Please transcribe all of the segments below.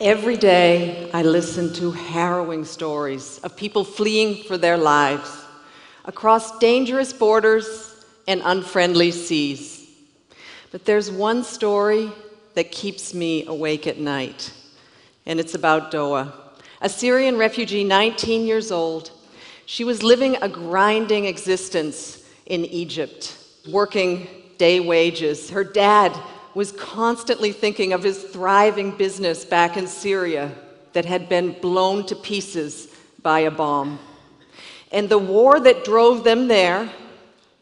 Every day, I listen to harrowing stories of people fleeing for their lives across dangerous borders and unfriendly seas. But there's one story that keeps me awake at night, and it's about Doa, a Syrian refugee, 19 years old. She was living a grinding existence in Egypt, working day wages. Her dad was constantly thinking of his thriving business back in Syria that had been blown to pieces by a bomb. And the war that drove them there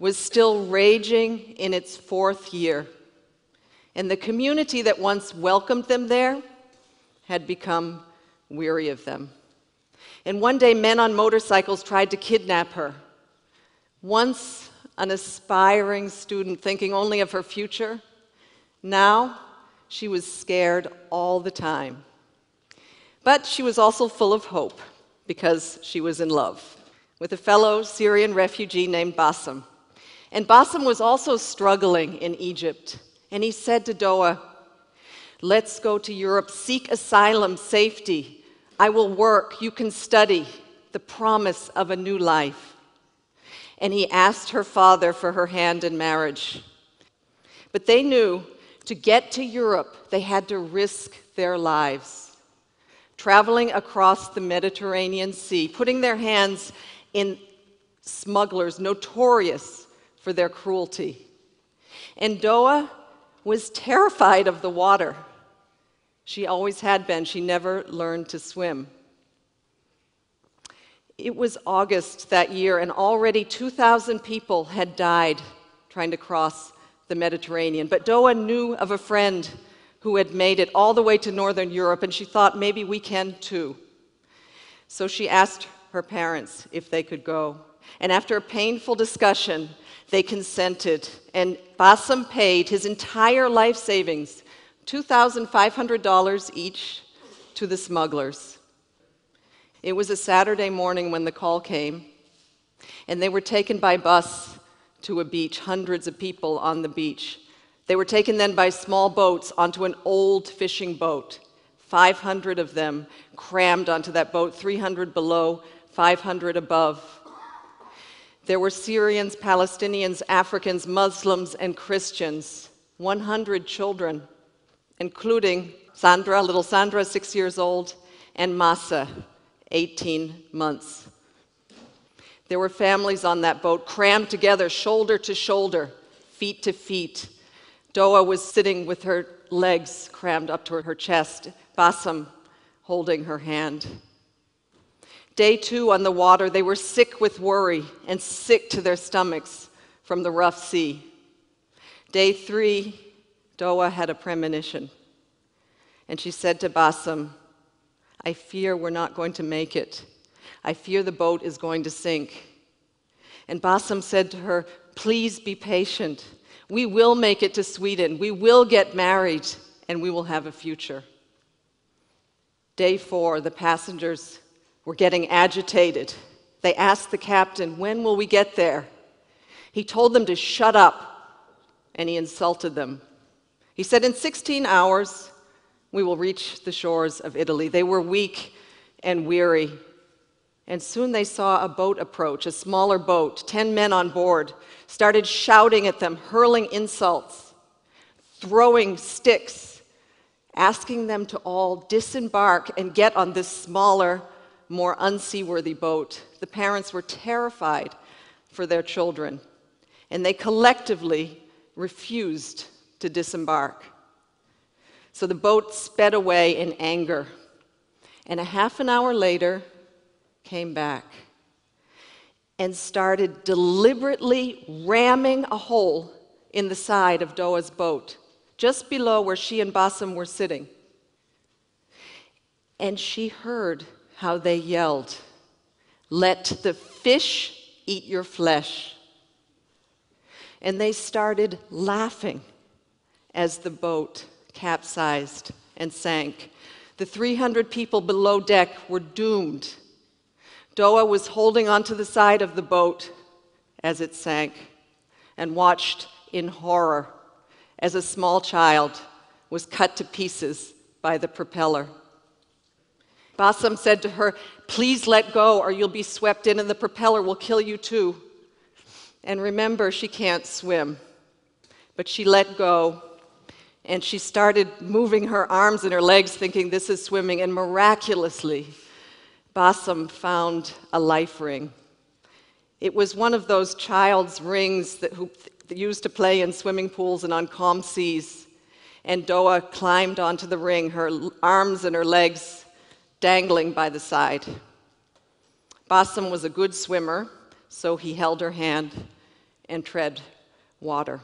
was still raging in its fourth year. And the community that once welcomed them there had become weary of them. And one day, men on motorcycles tried to kidnap her. Once an aspiring student thinking only of her future, now she was scared all the time. But she was also full of hope because she was in love with a fellow Syrian refugee named Bassem. And Bassem was also struggling in Egypt. And he said to Doa, "Let's go to Europe, seek asylum, safety. I will work, you can study, the promise of a new life." And he asked her father for her hand in marriage. But they knew to get to Europe, they had to risk their lives, traveling across the Mediterranean Sea, putting their hands in smugglers notorious for their cruelty. And Doa was terrified of the water. She always had been. She never learned to swim. It was August that year, and already 2,000 people had died trying to cross the Mediterranean. But Doa knew of a friend who had made it all the way to Northern Europe, and she thought, maybe we can too. So she asked her parents if they could go. And after a painful discussion, they consented, and Bassem paid his entire life savings, $2,500 each, to the smugglers. It was a Saturday morning when the call came, and they were taken by bus to a beach, hundreds of people on the beach. They were taken then by small boats onto an old fishing boat, 500 of them crammed onto that boat, 300 below, 500 above. There were Syrians, Palestinians, Africans, Muslims, and Christians, 100 children, including Sandra, little Sandra, 6 years old, and Masa, 18 months. There were families on that boat, crammed together, shoulder to shoulder, feet to feet. Doa was sitting with her legs crammed up to her chest, Bassem holding her hand. Day 2 on the water, they were sick with worry and sick to their stomachs from the rough sea. Day 3, Doa had a premonition, and she said to Bassem, "I fear we're not going to make it. I fear the boat is going to sink." And Bassem said to her, "Please be patient. We will make it to Sweden. We will get married, and we will have a future." Day 4, the passengers were getting agitated. They asked the captain, "When will we get there?" He told them to shut up, and he insulted them. He said, "In 16 hours, we will reach the shores of Italy." They were weak and weary. And soon they saw a boat approach, a smaller boat, 10 men on board, started shouting at them, hurling insults, throwing sticks, asking them to all disembark and get on this smaller, more unseaworthy boat. The parents were terrified for their children, and they collectively refused to disembark. So the boat sped away in anger, and a half an hour later came back and started deliberately ramming a hole in the side of Doa's boat, just below where she and Bassem were sitting. And she heard how they yelled, "Let the fish eat your flesh." And they started laughing as the boat capsized and sank. The 300 people below deck were doomed. Doa was holding onto the side of the boat as it sank and watched in horror as a small child was cut to pieces by the propeller. Bassam said to her, "Please let go or you'll be swept in and the propeller will kill you too." And remember, she can't swim. But she let go, and she started moving her arms and her legs, thinking this is swimming, and miraculously, Bassam found a life ring. It was one of those child's rings that used to play in swimming pools and on calm seas. And Doa climbed onto the ring, her arms and her legs dangling by the side. Bassam was a good swimmer, so he held her hand and tread water.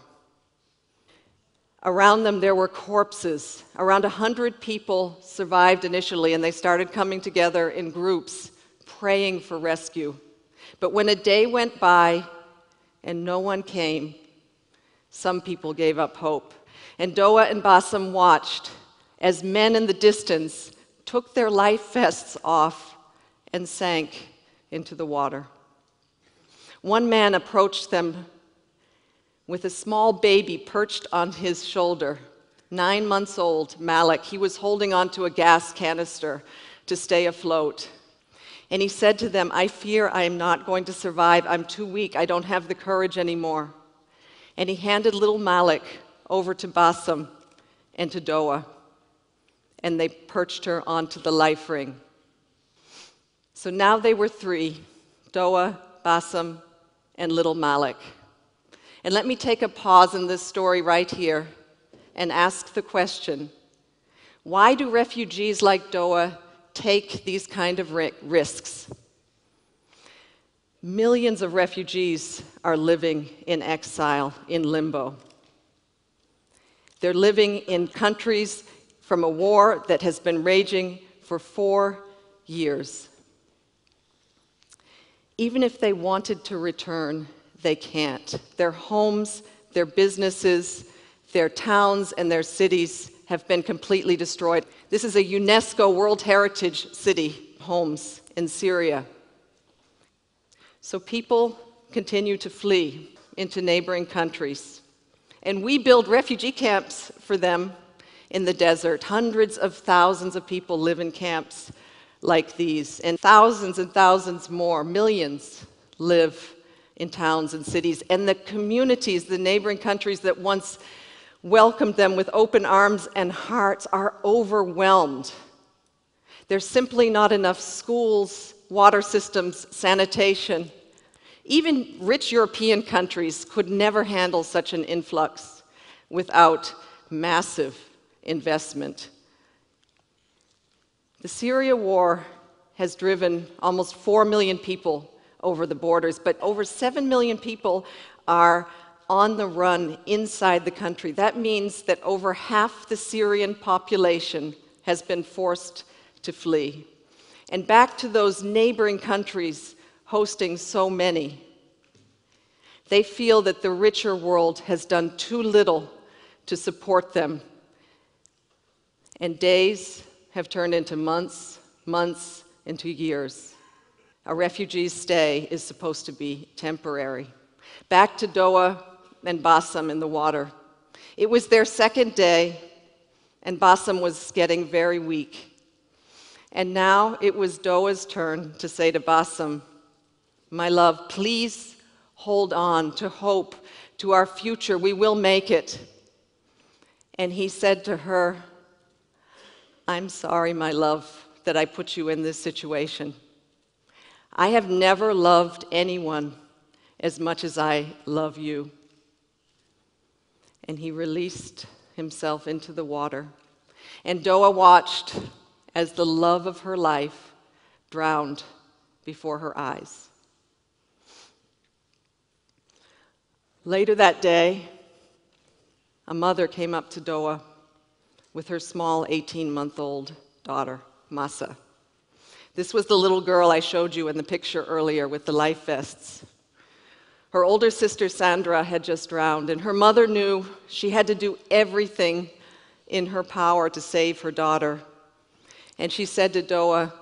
Around them there were corpses. Around 100 people survived initially, and they started coming together in groups, praying for rescue. But when a day went by and no one came, some people gave up hope. And Doa and Bassam watched as men in the distance took their life vests off and sank into the water. One man approached them with a small baby perched on his shoulder, 9 months old, Malik. He was holding onto a gas canister to stay afloat. And he said to them, "I fear I am not going to survive. I'm too weak. I don't have the courage anymore." And he handed little Malik over to Bassam and to Doa, and they perched her onto the life ring. So now they were three, Doa, Bassam, and little Malik. And let me take a pause in this story right here and ask the question, why do refugees like Doa take these kind of risks? Millions of refugees are living in exile, in limbo. They're living in countries from a war that has been raging for 4 years. Even if they wanted to return, they can't. Their homes, their businesses, their towns, and their cities have been completely destroyed. This is a UNESCO World Heritage City, Homs in Syria. So people continue to flee into neighboring countries. And we build refugee camps for them in the desert. Hundreds of thousands of people live in camps like these, and thousands more, millions, live in towns and cities. And the communities, the neighboring countries that once welcomed them with open arms and hearts are overwhelmed. There's simply not enough schools, water systems, sanitation. Even rich European countries could never handle such an influx without massive investment. The Syria war has driven almost 4 million people over the borders, but over 7 million people are on the run inside the country. That means that over half the Syrian population has been forced to flee. And back to those neighboring countries hosting so many, they feel that the richer world has done too little to support them. And days have turned into months, months into years. A refugee's stay is supposed to be temporary. Back to Doa and Bassam in the water. It was their second day, and Bassam was getting very weak. And now it was Doa's turn to say to Bassam, "My love, please hold on to hope, to our future. We will make it." And he said to her, "I'm sorry, my love, that I put you in this situation. I have never loved anyone as much as I love you." And he released himself into the water. And Doa watched as the love of her life drowned before her eyes. Later that day, a mother came up to Doa with her small 18-month-old daughter, Masa. This was the little girl I showed you in the picture earlier with the life vests. Her older sister, Sandra, had just drowned, and her mother knew she had to do everything in her power to save her daughter. And she said to Doa,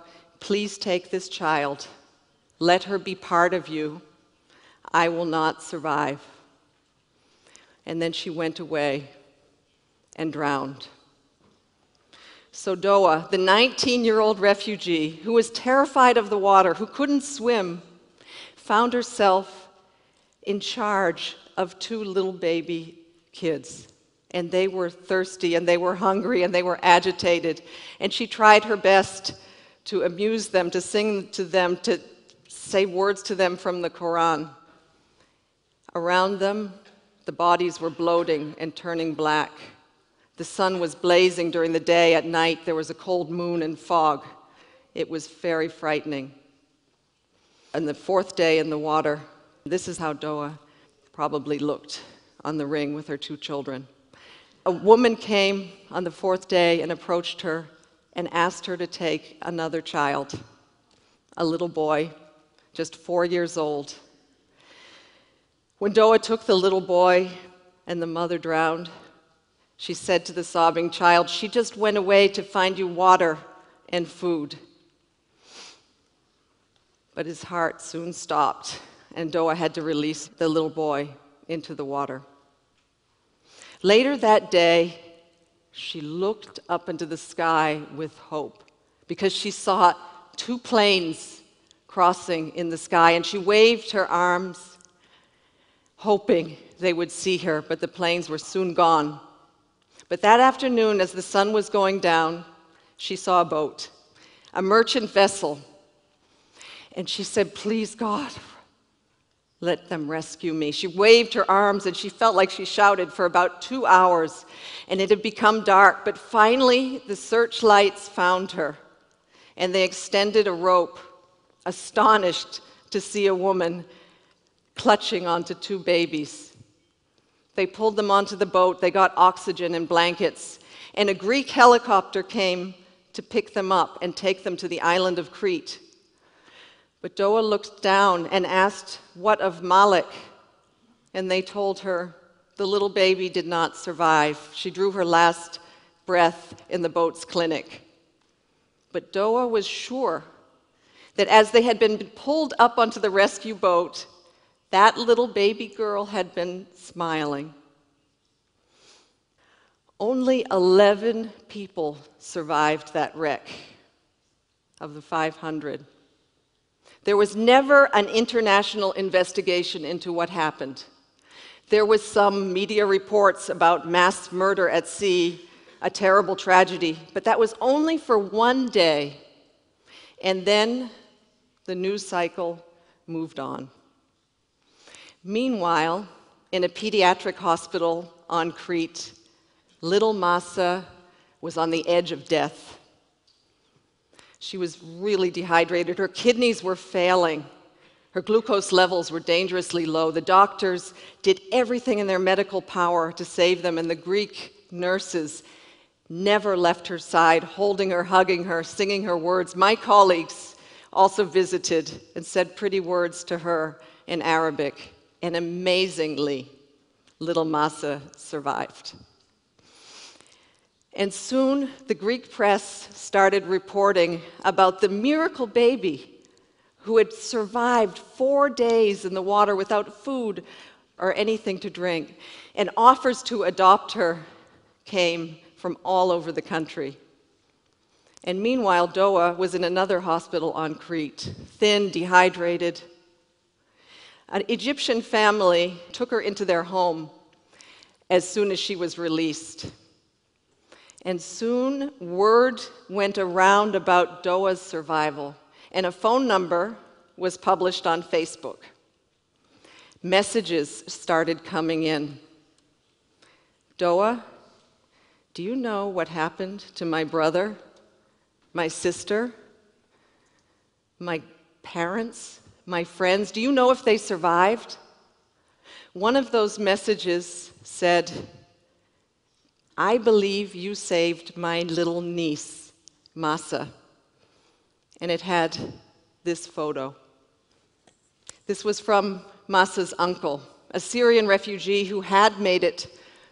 "Please take this child. Let her be part of you. I will not survive." And then she went away and drowned. So Doa, the 19-year-old refugee who was terrified of the water, who couldn't swim, found herself in charge of two little baby kids. And they were thirsty, and they were hungry, and they were agitated. And she tried her best to amuse them, to sing to them, to say words to them from the Quran. Around them, the bodies were bloating and turning black. The sun was blazing during the day. At night, there was a cold moon and fog. It was very frightening. And the fourth day in the water, this is how Doa probably looked on the ring with her two children. A woman came on the fourth day and approached her and asked her to take another child, a little boy, just 4 years old. When Doa took the little boy and the mother drowned, she said to the sobbing child, "She just went away to find you water and food." But his heart soon stopped, and Doa had to release the little boy into the water. Later that day, she looked up into the sky with hope because she saw two planes crossing in the sky, and she waved her arms, hoping they would see her, but the planes were soon gone. But that afternoon, as the sun was going down, she saw a boat, a merchant vessel, and she said, "Please, God, let them rescue me." She waved her arms, and she felt like she shouted for about 2 hours, and it had become dark. But finally, the searchlights found her, and they extended a rope, astonished to see a woman clutching onto two babies. They pulled them onto the boat, they got oxygen and blankets, and a Greek helicopter came to pick them up and take them to the island of Crete. But Doa looked down and asked, "What of Malik?" And they told her the little baby did not survive. She drew her last breath in the boat's clinic. But Doa was sure that as they had been pulled up onto the rescue boat, that little baby girl had been smiling. Only 11 people survived that wreck of the 500. There was never an international investigation into what happened. There was some media reports about mass murder at sea, a terrible tragedy, but that was only for one day. And then the news cycle moved on. Meanwhile, in a pediatric hospital on Crete, little Masa was on the edge of death. She was really dehydrated. Her kidneys were failing. Her glucose levels were dangerously low. The doctors did everything in their medical power to save them, and the Greek nurses never left her side, holding her, hugging her, singing her words. My colleagues also visited and said pretty words to her in Arabic. And amazingly, little Masa survived. And soon the Greek press started reporting about the miracle baby who had survived 4 days in the water without food or anything to drink. And offers to adopt her came from all over the country. And meanwhile, Doa was in another hospital on Crete, thin, dehydrated. An Egyptian family took her into their home as soon as she was released. And soon word went around about Doa's survival, and a phone number was published on Facebook. Messages started coming in. "Doa, do you know what happened to my brother, my sister, my parents, my friends? Do you know if they survived?" One of those messages said, "I believe you saved my little niece, Masa." And it had this photo. This was from Masa's uncle, a Syrian refugee who had made it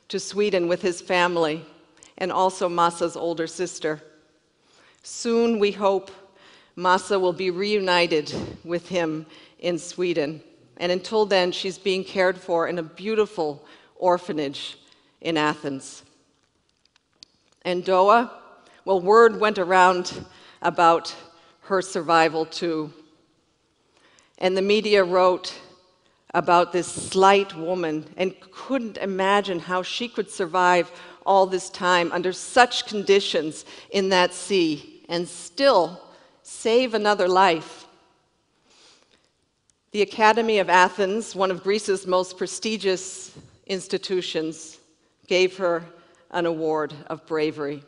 to Sweden with his family, and also Masa's older sister. Soon, we hope, Masa will be reunited with him in Sweden. And until then, she's being cared for in a beautiful orphanage in Athens. And Doa, Well, word went around about her survival too. And the media wrote about this slight woman and couldn't imagine how she could survive all this time under such conditions in that sea and still save another life. The Academy of Athens, one of Greece's most prestigious institutions, gave her an award of bravery.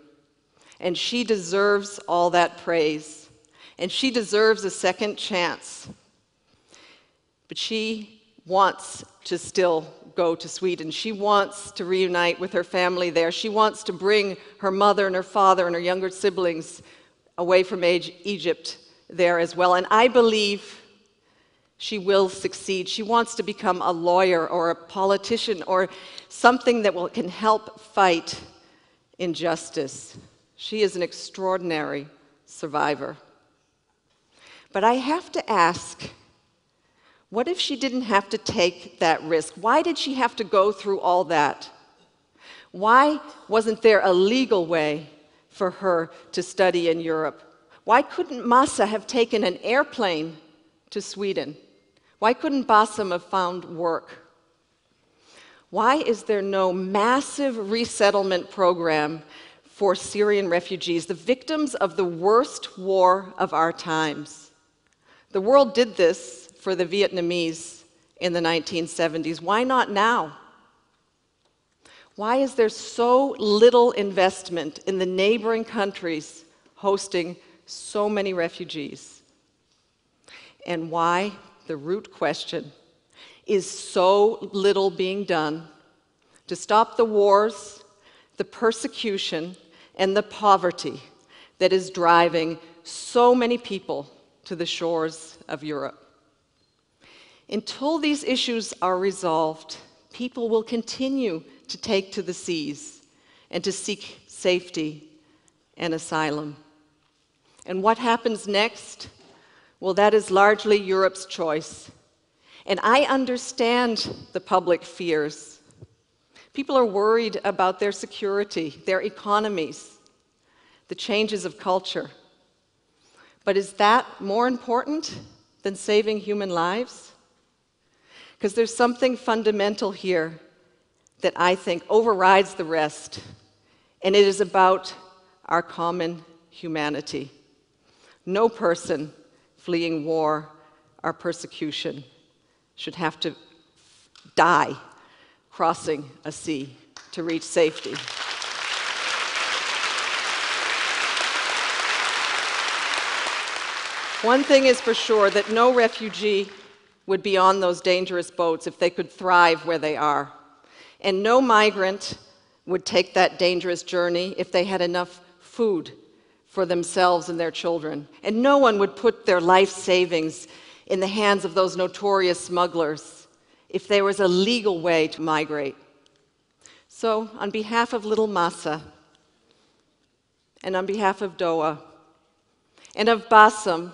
And she deserves all that praise. And she deserves a second chance. But she wants to still go to Sweden. She wants to reunite with her family there. She wants to bring her mother and her father and her younger siblings away from Egypt there as well. And I believe she will succeed. She wants to become a lawyer or a politician or something that can help fight injustice. She is an extraordinary survivor. But I have to ask, what if she didn't have to take that risk? Why did she have to go through all that? Why wasn't there a legal way for her to study in Europe? Why couldn't Massa have taken an airplane to Sweden? Why couldn't Bassam have found work? Why is there no massive resettlement program for Syrian refugees, the victims of the worst war of our times? The world did this for the Vietnamese in the 1970s. Why not now? Why is there so little investment in the neighboring countries hosting so many refugees? And why, the root question, is so little being done to stop the wars, the persecution, and the poverty that is driving so many people to the shores of Europe? Until these issues are resolved, people will continue to take to the seas and to seek safety and asylum. And what happens next? Well, that is largely Europe's choice. And I understand the public fears. People are worried about their security, their economies, the changes of culture. But is that more important than saving human lives? Because there's something fundamental here that I think overrides the rest, and it is about our common humanity. No person fleeing war or persecution should have to die crossing a sea to reach safety. One thing is for sure, that no refugee would be on those dangerous boats if they could thrive where they are. And no migrant would take that dangerous journey if they had enough food for themselves and their children. And no one would put their life savings in the hands of those notorious smugglers if there was a legal way to migrate. So, on behalf of little Massa, and on behalf of Doa, and of Bassam,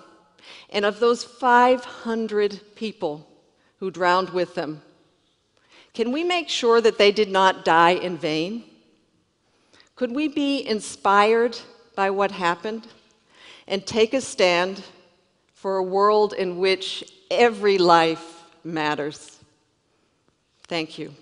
and of those 500 people who drowned with them, can we make sure that they did not die in vain? Could we be inspired by what happened and take a stand for a world in which every life matters? Thank you.